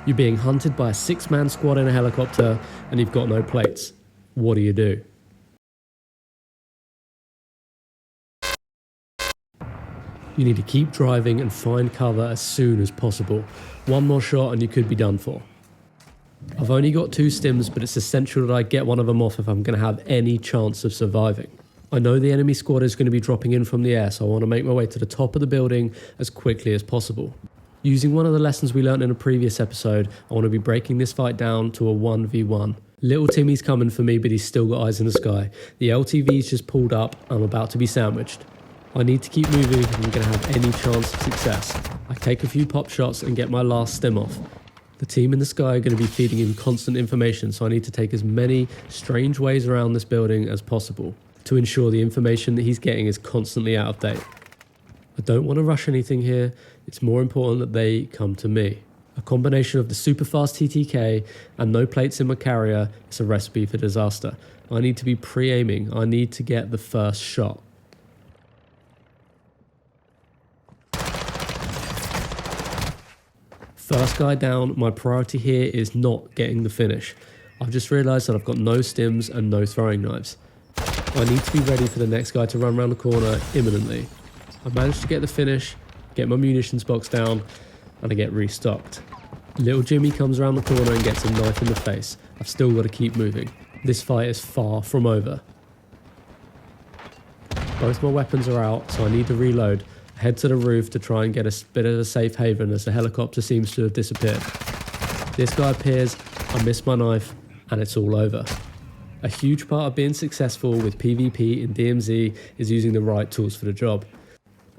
You're being hunted by a 6-man squad in a helicopter and you've got no plates. What do you do? You need to keep driving and find cover as soon as possible. One more shot and you could be done for. I've only got 2 stims, but it's essential that I get one of them off if I'm going to have any chance of surviving. I know the enemy squad is going to be dropping in from the air, so I want to make my way to the top of the building as quickly as possible. Using one of the lessons we learned in a previous episode, I want to be breaking this fight down to a 1v1. Little Timmy's coming for me, but he's still got eyes in the sky. The LTV's just pulled up, I'm about to be sandwiched. I need to keep moving if I'm going to have any chance of success. I take a few pop shots and get my last stim off. The team in the sky are going to be feeding him constant information, so I need to take as many strange ways around this building as possible to ensure the information that he's getting is constantly out of date. I don't want to rush anything here, it's more important that they come to me. A combination of the super fast TTK and no plates in my carrier is a recipe for disaster. I need to be pre-aiming, I need to get the first shot. First guy down, my priority here is not getting the finish. I've just realised that I've got no stims and no throwing knives. I need to be ready for the next guy to run around the corner imminently. I managed to get the finish, get my munitions box down, and I get restocked. Little Jimmy comes around the corner and gets a knife in the face. I've still got to keep moving. This fight is far from over. Both my weapons are out, so I need to reload. I head to the roof to try and get a bit of a safe haven as the helicopter seems to have disappeared. This guy appears, I miss my knife, and it's all over. A huge part of being successful with PvP in DMZ is using the right tools for the job.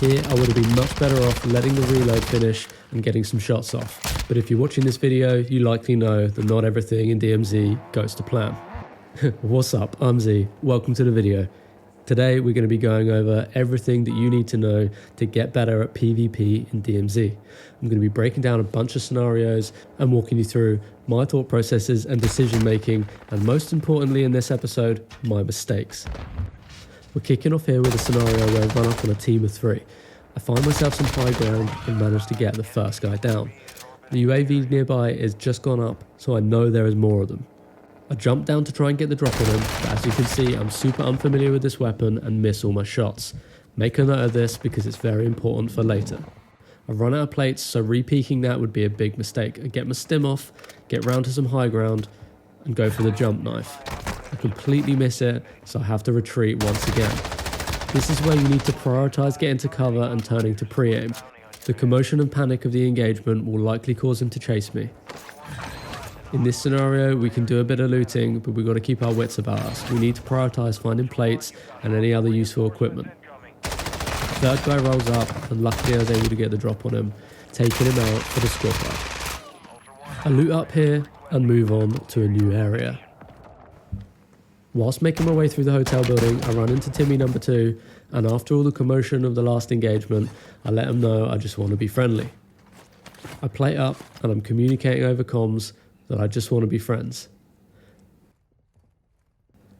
Here I would have been much better off letting the reload finish and getting some shots off. But if you're watching this video, you likely know that not everything in DMZ goes to plan. What's up, I'm Z, welcome to the video. Today we're going to be going over everything that you need to know to get better at PvP in DMZ. I'm going to be breaking down a bunch of scenarios and walking you through my thought processes and decision making, and most importantly in this episode, my mistakes. We're kicking off here with a scenario where I run up on a team of 3. I find myself some high ground and manage to get the first guy down. The UAV nearby is just gone up, so I know there is more of them. I jump down to try and get the drop on him, but as you can see I'm super unfamiliar with this weapon and miss all my shots. Make a note of this because it's very important for later. I've run out of plates, so re-peeking that would be a big mistake. I get my stim off, get round to some high ground, and go for the jump knife. I completely miss it, so I have to retreat once again. This is where you need to prioritise getting to cover and turning to pre-aim. The commotion and panic of the engagement will likely cause him to chase me. In this scenario, we can do a bit of looting, but we've got to keep our wits about us. We need to prioritise finding plates and any other useful equipment. Third guy rolls up, and luckily I was able to get the drop on him, taking him out for the squad fight. I loot up here and move on to a new area. Whilst making my way through the hotel building, I run into Timmy number 2, and after all the commotion of the last engagement, I let him know I just want to be friendly. I plate up, and I'm communicating over comms that I just want to be friends.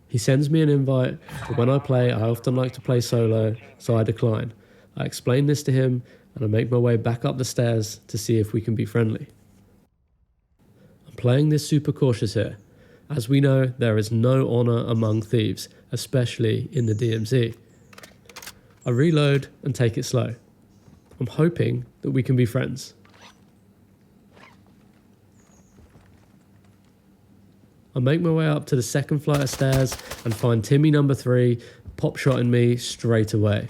He sends me an invite, but when I play, I often like to play solo, so I decline. I explain this to him, and I make my way back up the stairs to see if we can be friendly. I'm playing this super cautious here. As we know, there is no honour among thieves, especially in the DMZ. I reload and take it slow. I'm hoping that we can be friends. I make my way up to the second flight of stairs and find Timmy number 3 pop-shotting me straight away.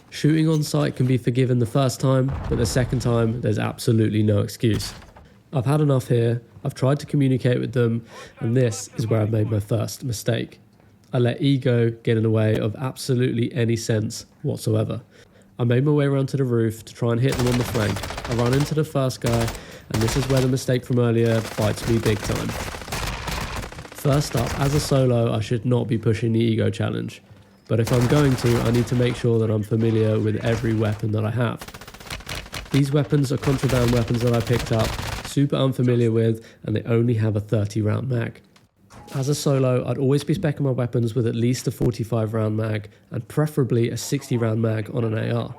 Shooting on sight can be forgiven the first time, but the second time there's absolutely no excuse. I've had enough here, I've tried to communicate with them, and this is where I've made my first mistake. I let ego get in the way of absolutely any sense whatsoever. I made my way around to the roof to try and hit them on the flank. I run into the first guy, and this is where the mistake from earlier bites me big time. First up, as a solo, I should not be pushing the ego challenge. But if I'm going to, I need to make sure that I'm familiar with every weapon that I have. These weapons are contraband weapons that I picked up, super unfamiliar with, and they only have a 30-round mag. As a solo, I'd always be speccing my weapons with at least a 45-round mag, and preferably a 60-round mag on an AR.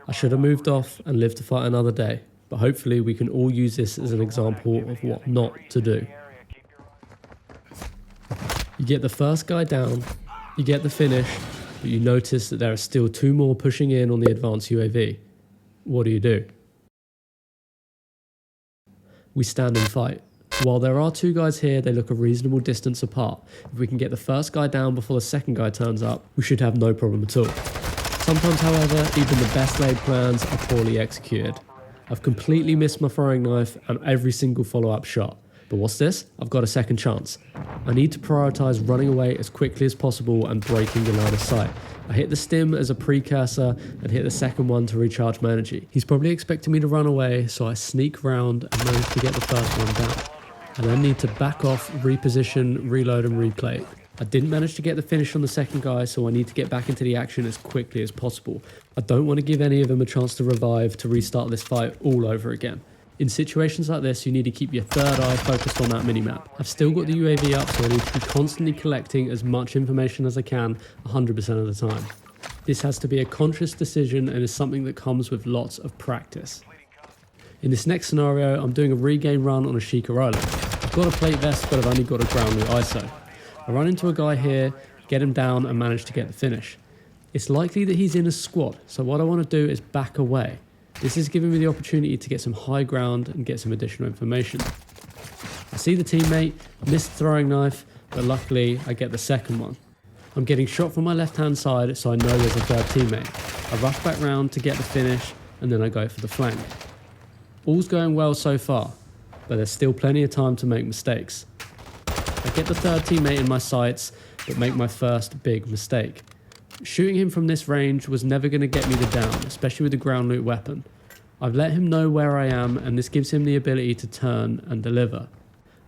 I should have moved off and lived to fight another day, but hopefully we can all use this as an example of what not to do. You get the first guy down, you get the finish, but you notice that there are still 2 more pushing in on the advanced UAV. What do? We stand and fight. While there are 2 guys here, they look a reasonable distance apart. If we can get the first guy down before the second guy turns up, we should have no problem at all. Sometimes, however, even the best laid plans are poorly executed. I've completely missed my throwing knife and every single follow-up shot. But what's this? I've got a second chance. I need to prioritise running away as quickly as possible and breaking the line of sight. I hit the stim as a precursor and hit the second one to recharge my energy. He's probably expecting me to run away, so I sneak round and manage to get the first one down. I then need to back off, reposition, reload and replay. I didn't manage to get the finish on the second guy, so I need to get back into the action as quickly as possible. I don't want to give any of them a chance to revive to restart this fight all over again. In situations like this, you need to keep your third eye focused on that minimap. I've still got the UAV up, so I need to be constantly collecting as much information as I can 100% of the time. This has to be a conscious decision and is something that comes with lots of practice. In this next scenario, I'm doing a regain run on a Sheikah Island. I've got a plate vest, but I've only got a ground loot ISO. I run into a guy here, get him down and manage to get the finish. It's likely that he's in a squad, so what I want to do is back away. This is giving me the opportunity to get some high ground and get some additional information. I see the teammate, missed throwing knife, but luckily I get the second one. I'm getting shot from my left hand side, so I know there's a third teammate. I rush back round to get the finish and then I go for the flank. All's going well so far, but there's still plenty of time to make mistakes. I get the third teammate in my sights, but make my first big mistake. Shooting him from this range was never going to get me the down, especially with the ground loot weapon. I've let him know where I am, and this gives him the ability to turn and deliver.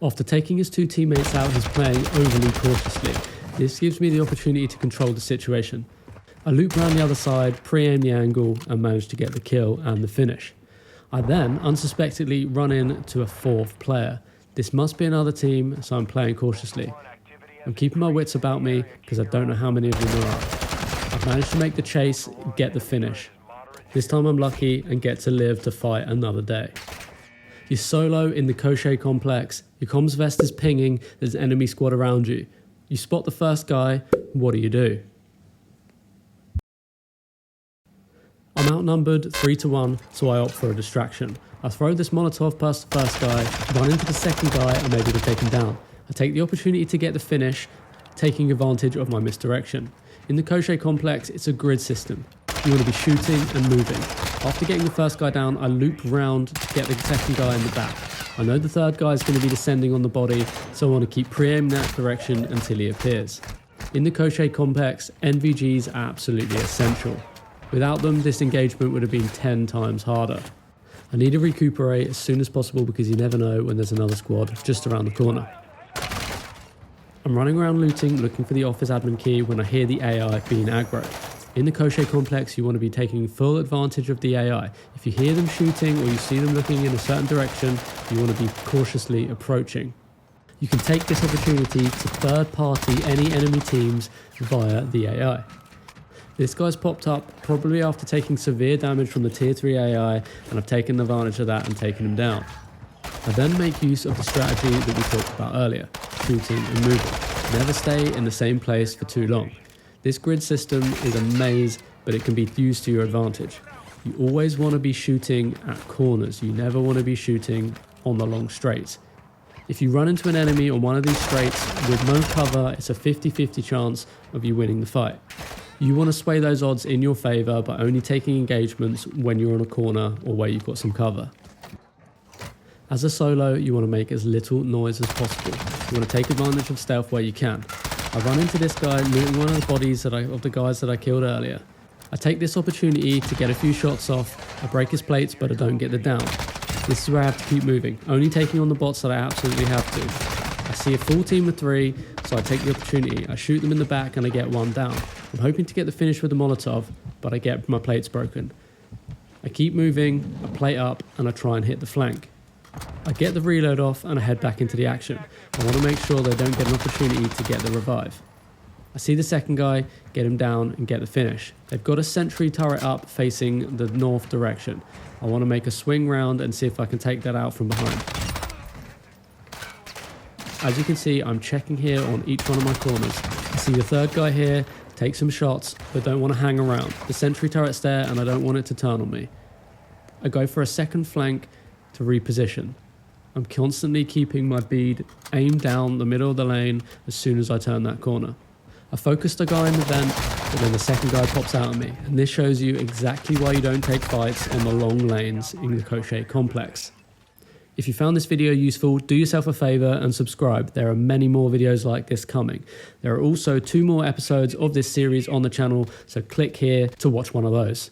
After taking his 2 teammates out, he's playing overly cautiously. This gives me the opportunity to control the situation. I loop around the other side, pre-aim the angle, and manage to get the kill and the finish. I then unsuspectedly run in to a 4th player. This must be another team, so I'm playing cautiously. I'm keeping my wits about me because I don't know how many of them there are. I've managed to make the chase, get the finish. This time I'm lucky and get to live to fight another day. You're solo in the Koche complex, your comms vest is pinging, there's an enemy squad around you. You spot the first guy, what do? I'm outnumbered 3-1, so I opt for a distraction. I throw this Molotov past the first guy, run into the second guy and able to take him down. I take the opportunity to get the finish, taking advantage of my misdirection. In the Koche complex, it's a grid system. You want to be shooting and moving. After getting the first guy down, I loop round to get the second guy in the back. I know the third guy is going to be descending on the body, so I want to keep pre-aiming that direction until he appears. In the Koche complex, NVGs are absolutely essential. Without them, this engagement would have been 10 times harder. I need to recuperate as soon as possible because you never know when there's another squad just around the corner. I'm running around looting, looking for the office admin key when I hear the AI being aggro. In the Koche complex, you want to be taking full advantage of the AI. If you hear them shooting or you see them looking in a certain direction, you want to be cautiously approaching. You can take this opportunity to third party any enemy teams via the AI. This guy's popped up probably after taking severe damage from the tier 3 AI, and I've taken advantage of that and taken him down. I then make use of the strategy that we talked about earlier, shooting and moving. Never stay in the same place for too long. This grid system is a maze, but it can be used to your advantage. You always want to be shooting at corners. You never want to be shooting on the long straights. If you run into an enemy on one of these straights with no cover, it's a 50-50 chance of you winning the fight. You want to sway those odds in your favour by only taking engagements when you're on a corner or where you've got some cover. As a solo, you want to make as little noise as possible. You want to take advantage of stealth where you can. I run into this guy looting one of the bodies of the guys that I killed earlier. I take this opportunity to get a few shots off. I break his plates, but I don't get the down. This is where I have to keep moving, only taking on the bots that I absolutely have to. I see a full team of 3, so I take the opportunity. I shoot them in the back and I get one down. I'm hoping to get the finish with the Molotov, but I get my plates broken. I keep moving, I plate up, and I try and hit the flank. I get the reload off and I head back into the action. I want to make sure they don't get an opportunity to get the revive. I see the second guy, get him down and get the finish. They've got a sentry turret up facing the north direction. I want to make a swing round and see if I can take that out from behind. As you can see, I'm checking here on each one of my corners. I see the third guy here, take some shots, but don't want to hang around. The sentry turret's there and I don't want it to turn on me. I go for a second flank to reposition. I'm constantly keeping my bead aimed down the middle of the lane as soon as I turn that corner. I focused the guy in the vent, but then the second guy pops out at me. And this shows you exactly why you don't take fights on the long lanes in the Crochet complex. If you found this video useful, do yourself a favor and subscribe. There are many more videos like this coming. There are also 2 more episodes of this series on the channel, so click here to watch one of those.